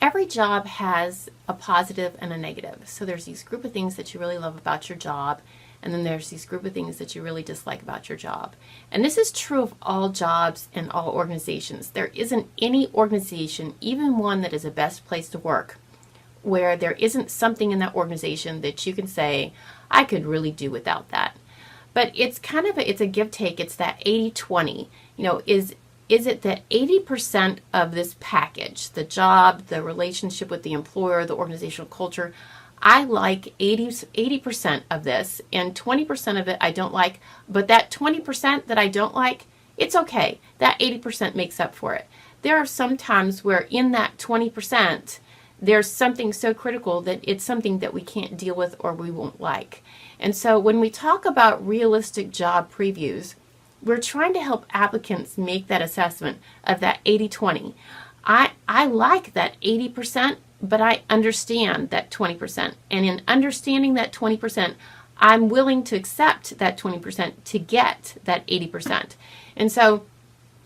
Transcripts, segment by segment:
every job has a positive and a negative. So there's these group of things that you really love about your job, and then there's these group of things that you really dislike about your job. And this is true of all jobs and all organizations. There isn't any organization, even one that is a best place to work, where there isn't something in that organization that you can say, I could really do without that. But it's kind of it's a give take. It's that 80-20. Is it that 80% of this package, the job, the relationship with the employer, the organizational culture, I like 80% of this, and 20% of it I don't like, but that 20% that I don't like, it's okay. That 80% makes up for it. There are some times where in that 20%, there's something so critical that it's something that we can't deal with or we won't like. And so when we talk about realistic job previews, we're trying to help applicants make that assessment of that 80-20. I like that 80%, but I understand that 20%. And in understanding that 20%, I'm willing to accept that 20% to get that 80%. And so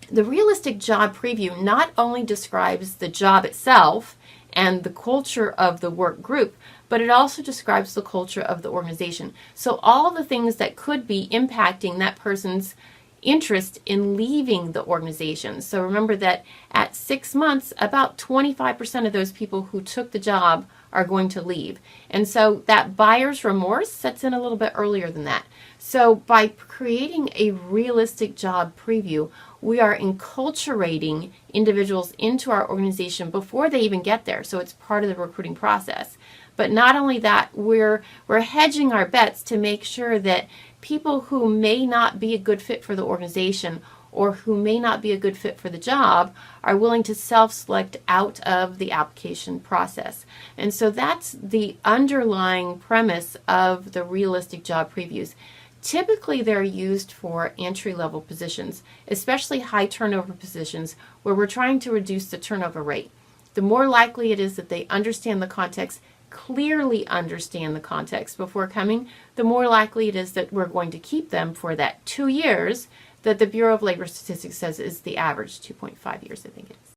the realistic job preview not only describes the job itself and the culture of the work group, but it also describes the culture of the organization. So all the things that could be impacting that person's interest in leaving the organization. So remember that at 6 months, about 25% of those people who took the job are going to leave. And so that buyer's remorse sets in a little bit earlier than that. So by creating a realistic job preview, we are enculturating individuals into our organization before they even get there. So it's part of the recruiting process. But not only that, we're hedging our bets to make sure that people who may not be a good fit for the organization or who may not be a good fit for the job are willing to self-select out of the application process. And so that's the underlying premise of the realistic job previews. Typically, they're used for entry-level positions, especially high turnover positions where we're trying to reduce the turnover rate. The more likely it is that they understand the context, clearly understand the context before coming, the more likely it is that we're going to keep them for that 2 years that the Bureau of Labor Statistics says is the average, 2.5 years, I think it is.